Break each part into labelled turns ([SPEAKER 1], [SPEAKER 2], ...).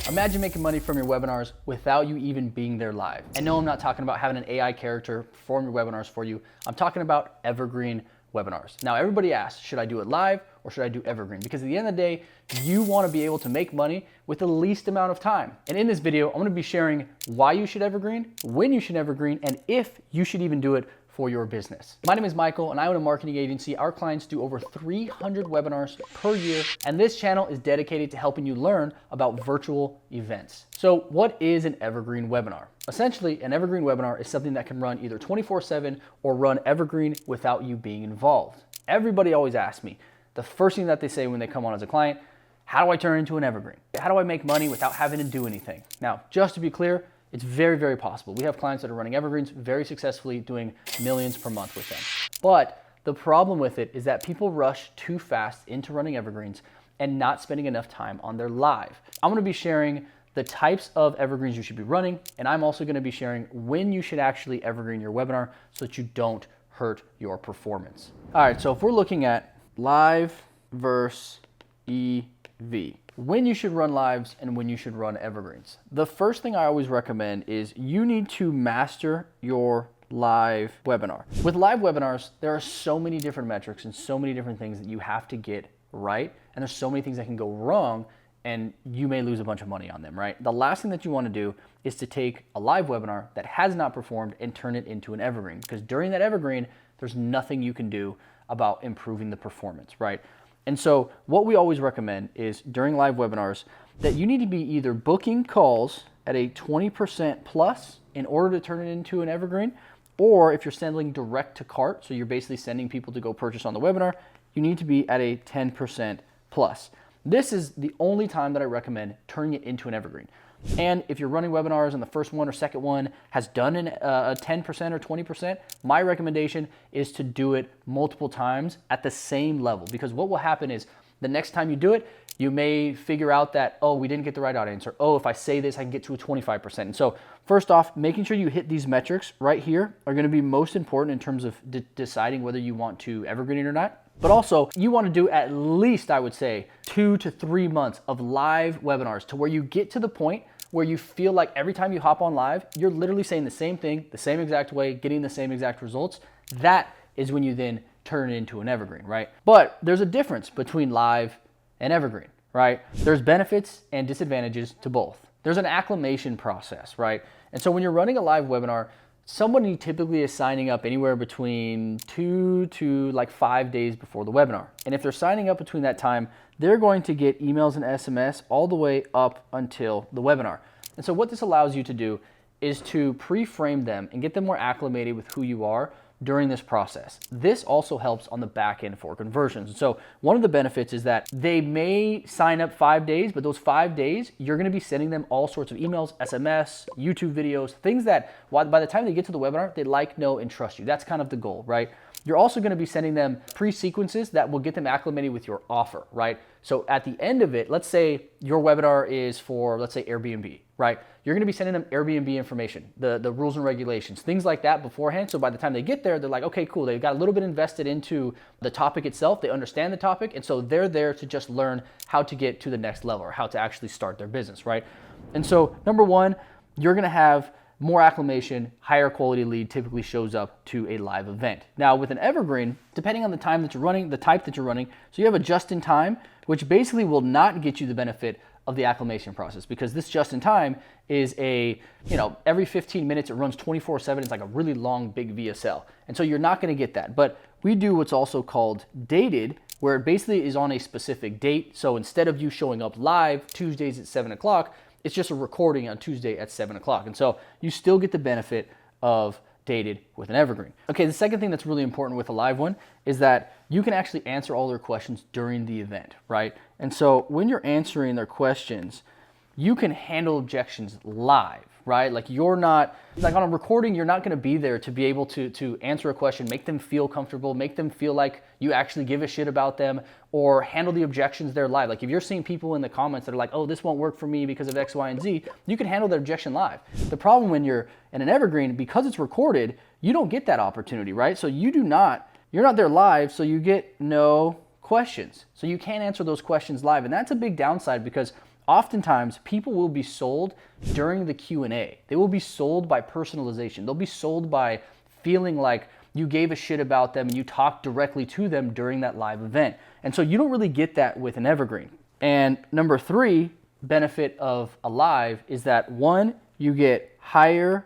[SPEAKER 1] Imagine making money from your webinars without you even being there live. And no, I'm not talking about having an AI character perform your webinars for you. I'm talking about evergreen webinars. Now, everybody asks, should I do it live or should I do evergreen? Because at the end of the day, you want to be able to make money with the least amount of time. And in this video, I'm going to be sharing why you should evergreen, when you should evergreen, and if you should even do it for your business. My name is Michael and I own a marketing agency. Our clients do over 300 webinars per year, and this channel is dedicated to helping you learn about virtual events. So what is an evergreen webinar? Essentially, an evergreen webinar is something that can run either 24/7 or run evergreen without you being involved. Everybody always asks me, the first thing that they say when they come on as a client, how do I turn into an evergreen? How do I make money without having to do anything? Now, just to be clear, it's very, very possible. We have clients that are running evergreens very successfully, doing millions per month with them. But the problem with it is that people rush too fast into running evergreens and not spending enough time on their live. I'm gonna be sharing the types of evergreens you should be running, and I'm also gonna be sharing when you should actually evergreen your webinar so that you don't hurt your performance. All right, so if we're looking at live versus EV, when you should run lives and when you should run evergreens. The first thing I always recommend is you need to master your live webinar. With live webinars, there are so many different metrics and so many different things that you have to get right. And there's so many things that can go wrong and you may lose a bunch of money on them, right? The last thing that you want to do is to take a live webinar that has not performed and turn it into an evergreen, because during that evergreen, there's nothing you can do about improving the performance, right? And so what we always recommend is during live webinars that you need to be either booking calls at a 20% plus in order to turn it into an evergreen, or if you're sending direct to cart, so you're basically sending people to go purchase on the webinar, you need to be at a 10% plus. This is the only time that I recommend turning it into an evergreen. And if you're running webinars and the first one or second one has done a 10% or 20%, my recommendation is to do it multiple times at the same level. Because what will happen is the next time you do it, you may figure out that, oh, we didn't get the right audience, or oh, if I say this, I can get to a 25%. And so first off, making sure you hit these metrics right here are gonna be most important in terms of deciding whether you want to evergreen it or not. But also, you want to do at least, I would say, 2 to 3 months of live webinars to where you get to the point where you feel like every time you hop on live, you're literally saying the same thing, the same exact way, getting the same exact results. That is when you then turn it into an evergreen, right? But there's a difference between live and evergreen, right? There's benefits and disadvantages to both. There's an acclimation process, right? And so when you're running a live webinar, somebody typically is signing up anywhere between 2 to 5 days before the webinar. And if they're signing up between that time, they're going to get emails and SMS all the way up until the webinar. And so what this allows you to do is to pre-frame them and get them more acclimated with who you are during this process. This also helps on the back end for conversions. So one of the benefits is that they may sign up 5 days, but those 5 days, you're gonna be sending them all sorts of emails, SMS, YouTube videos, things that by the time they get to the webinar, they like, know, and trust you. That's kind of the goal, right? You're also gonna be sending them pre-sequences that will get them acclimated with your offer, right? So at the end of it, let's say your webinar is for, let's say Airbnb, right? You're gonna be sending them Airbnb information, the rules and regulations, things like that beforehand. So by the time they get there, they're like, okay, cool. They've got a little bit invested into the topic itself. They understand the topic. And so they're there to just learn how to get to the next level or how to actually start their business, right? And so number one, you're gonna have more acclimation, higher quality lead typically shows up to a live event. Now with an evergreen, depending on the time that you're running, the type that you're running, so you have a just in time, which basically will not get you the benefit of the acclimation process, because this just in time is every 15 minutes, it runs 24/7. It's like a really long, big VSL. And so you're not gonna get that. But we do what's also called dated, where it basically is on a specific date. So instead of you showing up live Tuesdays at 7 o'clock, it's just a recording on Tuesday at 7 o'clock. And so you still get the benefit of dated with an evergreen. Okay, the second thing that's really important with a live one is that you can actually answer all their questions during the event, right? And so when you're answering their questions, you can handle objections live, right? Like you're not, like on a recording, you're not gonna be there to be able to answer a question, make them feel comfortable, make them feel like you actually give a shit about them, or handle the objections there live. Like if you're seeing people in the comments that are like, oh, this won't work for me because of X, Y, and Z, you can handle their objection live. The problem when you're in an evergreen, because it's recorded, you don't get that opportunity, right? So you're not there live, so you get no questions. So you can't answer those questions live. And that's a big downside, because oftentimes people will be sold during the Q&A. They will be sold by personalization. They'll be sold by feeling like you gave a shit about them and you talked directly to them during that live event. And so you don't really get that with an evergreen. And number 3 benefit of a live is that 1, you get higher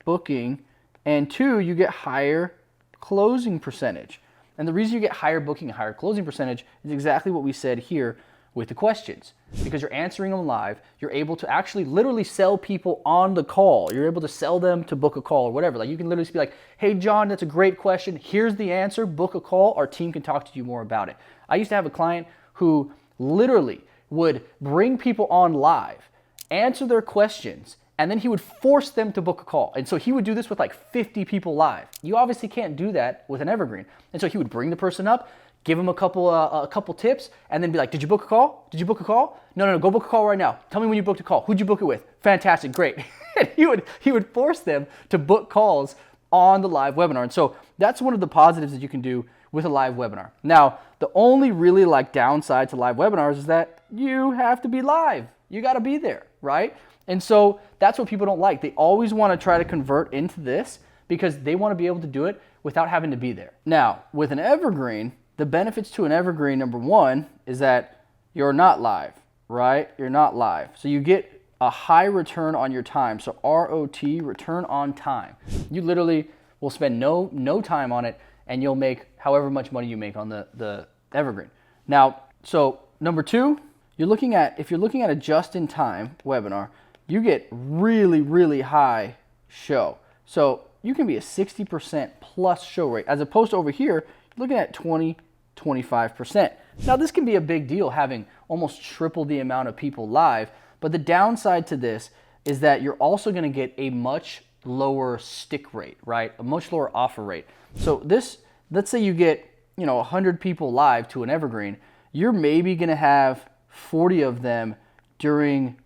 [SPEAKER 1] booking, and 2, you get higher closing percentage. And the reason you get higher booking and higher closing percentage is exactly what we said here with the questions. Because you're answering them live, you're able to actually literally sell people on the call. You're able to sell them to book a call or whatever. Like you can literally be like, hey John, that's a great question. Here's the answer, book a call. Our team can talk to you more about it. I used to have a client who literally would bring people on live, answer their questions, and then he would force them to book a call. And so he would do this with like 50 people live. You obviously can't do that with an evergreen. And so he would bring the person up, give them a couple tips, and then be like, did you book a call? Did you book a call? No, go book a call right now. Tell me when you booked a call. Who'd you book it with? Fantastic, great. And he would force them to book calls on the live webinar. And so that's one of the positives that you can do with a live webinar. Now, the only really like downside to live webinars is that you have to be live. You gotta be there, right? And so that's what people don't like. They always wanna try to convert into this because they wanna be able to do it without having to be there. Now, with an evergreen, the benefits to an evergreen, number 1, is that you're not live, right? You're not live. So you get a high return on your time. So ROT, return on time. You literally will spend no time on it and you'll make however much money you make on the evergreen. Now, so number 2, if you're looking at a just-in-time webinar, you get really high show. So you can be a 60% plus show rate, as opposed to over here, looking at 20-25%. Now this can be a big deal, having almost triple the amount of people live, but the downside to this is that you're also gonna get a much lower stick rate, right? A much lower offer rate. So this, let's say you get 100 people live to an evergreen, you're maybe gonna have 40 of them during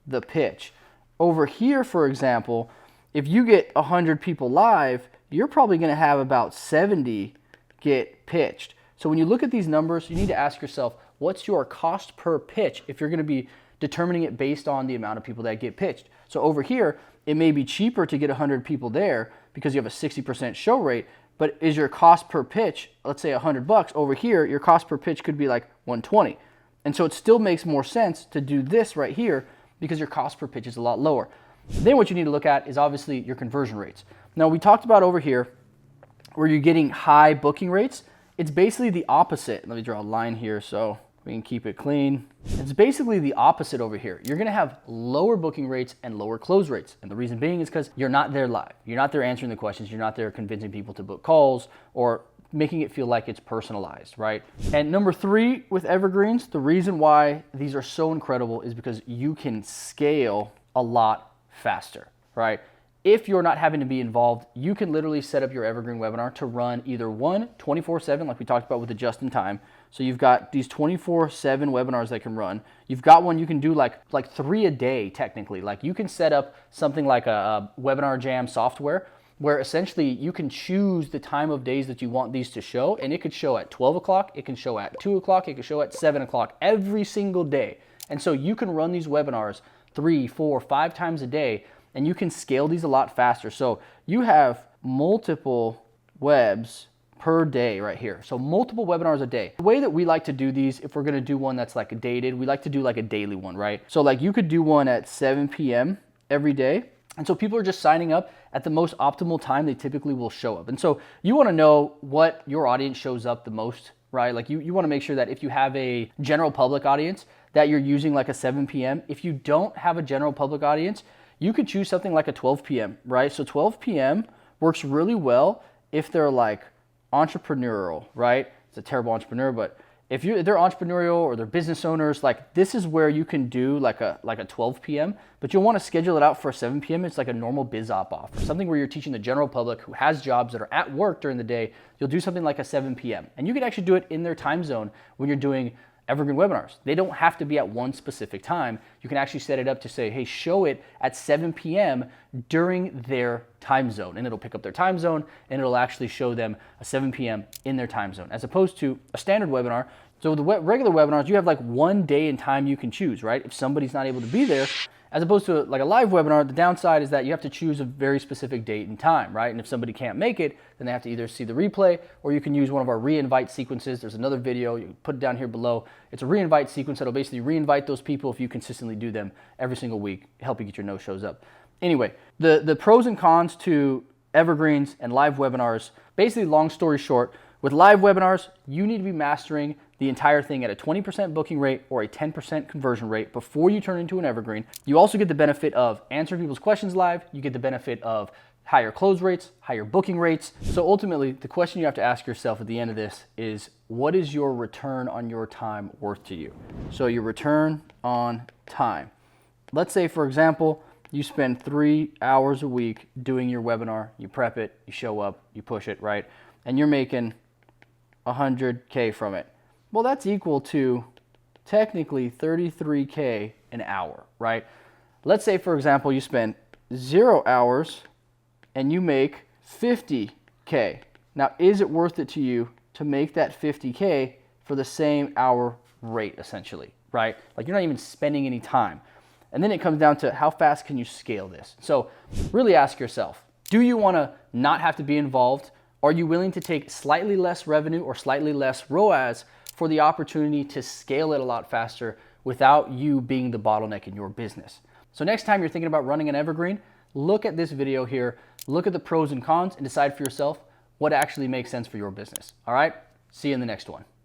[SPEAKER 1] the pitch. Over here, for example, if you get 100 people live, you're probably gonna have about 70 get pitched. So when you look at these numbers, you need to ask yourself, what's your cost per pitch if you're gonna be determining it based on the amount of people that get pitched. So over here, it may be cheaper to get 100 people there because you have a 60% show rate, but is your cost per pitch, let's say $100, over here, your cost per pitch could be like 120. And so it still makes more sense to do this right here because your cost per pitch is a lot lower. Then what you need to look at is obviously your conversion rates. Now we talked about over here where you're getting high booking rates. It's basically the opposite. Let me draw a line here so we can keep it clean. It's basically the opposite over here. You're gonna have lower booking rates and lower close rates. And the reason being is because you're not there live. You're not there answering the questions. You're not there convincing people to book calls or making it feel like it's personalized, right? And number 3 with evergreens, the reason why these are so incredible is because you can scale a lot faster, right? If you're not having to be involved, you can literally set up your evergreen webinar to run either 24/7, like we talked about with the just-in-time. So you've got these 24/7 webinars that can run. You've got one you can do like 3 a day technically. Like you can set up something like a webinar jam software where essentially you can choose the time of days that you want these to show, and it could show at 12 o'clock, it can show at 2 o'clock, it can show at 7 o'clock every single day. And so you can run these webinars 3, 4, 5 times a day, and you can scale these a lot faster. So you have multiple webs per day right here. So multiple webinars a day. The way that we like to do these, if we're gonna do one that's like dated, we like to do like a daily one, right? So like you could do one at 7 p.m. every day. And so people are just signing up at the most optimal time they typically will show up. And so you wanna know what your audience shows up the most, right? Like you wanna make sure that if you have a general public audience, that you're using like a 7 p.m. If you don't have a general public audience, you could choose something like a 12 p.m., right? So 12 p.m. works really well if they're like entrepreneurial, right? It's a terrible entrepreneur, but if they're entrepreneurial or they're business owners, like this is where you can do like a 12 p.m., but you'll want to schedule it out for a 7 p.m. It's like a normal biz op offer, something where you're teaching the general public who has jobs that are at work during the day. You'll do something like a 7 p.m. and you can actually do it in their time zone when you're doing evergreen webinars. They don't have to be at one specific time. You can actually set it up to say, hey, show it at 7 p.m. during their time zone, and it'll pick up their time zone and it'll actually show them a 7 p.m. in their time zone, as opposed to a standard webinar. So with the regular webinars, you have like one day and time you can choose, right? If somebody's not able to be there, as opposed to like a live webinar, the downside is that you have to choose a very specific date and time, right? And if somebody can't make it, then they have to either see the replay or you can use one of our re-invite sequences. There's another video, you can put it down here below. It's a re-invite sequence that'll basically re-invite those people if you consistently do them every single week, help you get your no-shows up. Anyway, the pros and cons to evergreens and live webinars, basically long story short, with live webinars, you need to be mastering the entire thing at a 20% booking rate or a 10% conversion rate before you turn into an evergreen. You also get the benefit of answering people's questions live. You get the benefit of higher close rates, higher booking rates. So ultimately, the question you have to ask yourself at the end of this is, what is your return on your time worth to you? So your return on time. Let's say, for example, you spend 3 hours a week doing your webinar, you prep it, you show up, you push it, right? And you're making 100K from it. Well, that's equal to technically 33K an hour, right? Let's say, for example, you spend 0 hours and you make 50K. Now, is it worth it to you to make that 50K for the same hour rate, essentially, right? Like you're not even spending any time. And then it comes down to how fast can you scale this? So really ask yourself, do you want to not have to be involved? Are you willing to take slightly less revenue or slightly less ROAS for the opportunity to scale it a lot faster without you being the bottleneck in your business? So next time you're thinking about running an evergreen, look at this video here, look at the pros and cons, and decide for yourself what actually makes sense for your business. All right? See you in the next one.